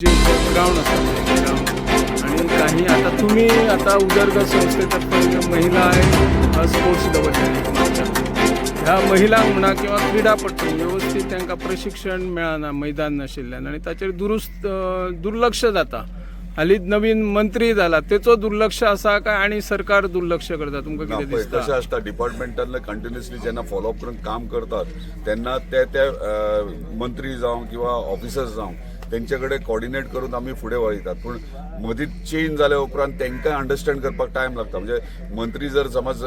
जे ग्राउंड असतात ग्राउंड आणि काही आता तुम्ही आता उदरगत संस्थेतर्फे महिला आहे स्पोर्ट्स डेव्हलपमेंट ह्या महिला म्हणा किंवा क्रीडापटू व्यवस्थित त्यांना प्रशिक्षण मेळना मैदान नाशिल्ल्यान आणि ताचेर दुर्लक्ष जाता. हालींच नवीन मंत्री जाला तेचो दुर्लक्ष आसा काय आणि सरकार दुर्लक्ष करता तुमकां कितें दिसता? कशें आसता डिपार्टमेंटांतले कंटिन्युअसली जेन्ना फॉलोअप करून काम करतात तेन्ना ते मंत्री जावं किंवा ऑफिसर्स जावं तेंचे कडेन कॉर्डिनेट करून आमी फुडें वळयतात. पूण मदींच चेंज जाल्या उपरांत तांकां अंडरस्टँड करपाक टायम लागता. म्हणजे मंत्री जर समज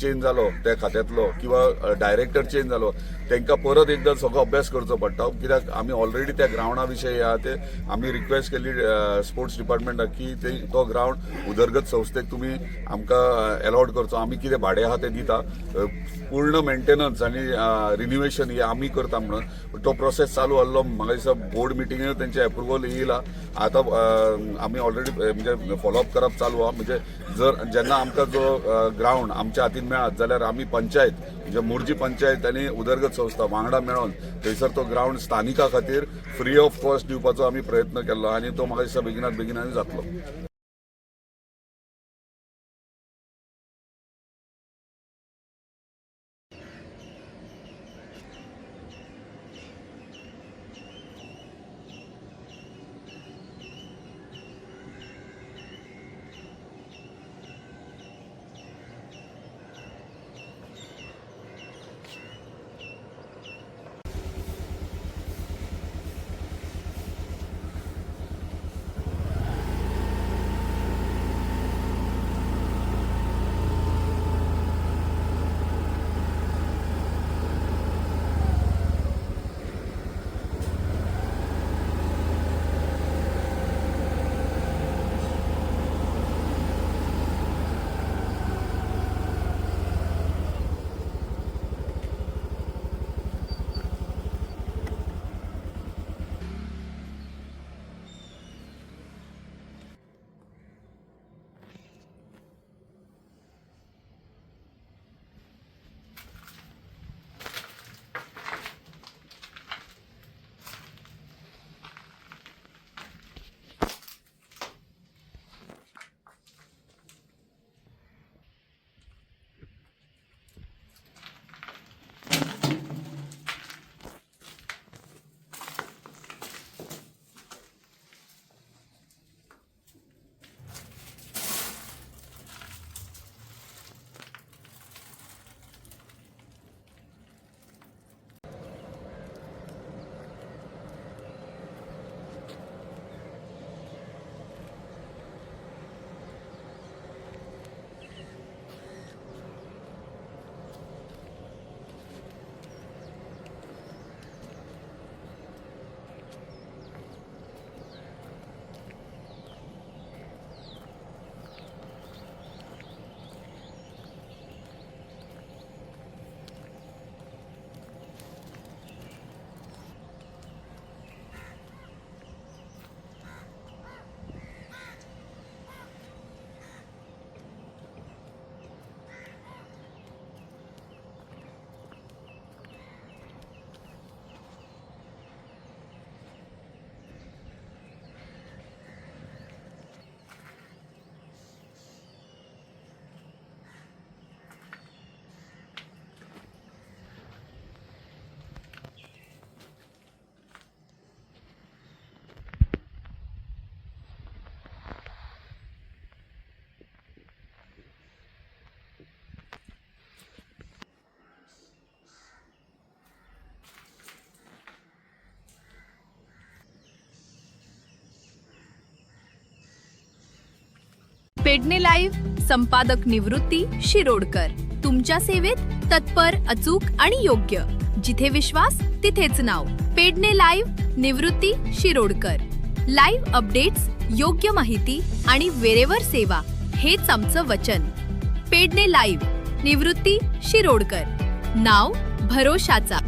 चेंज जालो त्या खात्यांतलो किंवा डायरेक्टर चेंज जालो तांकां परत एकदां सगळो अभ्यास करचो पडटा. कित्याक आमी ऑलरेडी त्या ग्रावंडा विशयी आहा ते आमी रिक्वेस्ट केल्ली स्पोर्ट्स डिपार्टमेंटाक की तो ग्रावंड उदरगत संस्थेक तुमी आमकां अलॉट करचो. आमी कितें भाडें आहा तें दिता, पूर्ण मेंटेनन्स आनी रिन्युवेशन हे आमी करता म्हणून तो प्रोसेस चालू आसलो. म्हाका दिसता बोर्ड मिटिंगेन तेंचे अप्रुवल येयला. आतां आमी ऑलरेडी म्हणजे फॉलोअप करप चालू आहा. म्हणजे जर जेन्ना आमकां जो ग्रावंड आमच्या हातीन मेळत जाल्यार आमी पंचायत म्हणजे मोर्जी पंचायत आनी उदरगत संस्था वांगडा मेळोन थंयसर तो ग्रावंड स्थानिका खातीर फ्री ऑफ कॉस्ट दिवपाचो आमी प्रयत्न केल्लो आनी तो म्हाका दिसता बेगिनात बेगीन जातलो. पेडणे लाईव्ह संपादक निवृत्ती शिरोडकर. तुमच्या सेवेत तत्पर, अचूक आणि योग्य. जिथे विश्वास तिथेच नाव. पेडणे लाईव्ह निवृत्ती शिरोडकर. लाईव्ह अपडेट्स, योग्य माहिती आणि वेळेवर सेवा हेच आमचं वचन. पेडणे लाईव्ह निवृत्ती शिरोडकर. नाव भरोशाचा.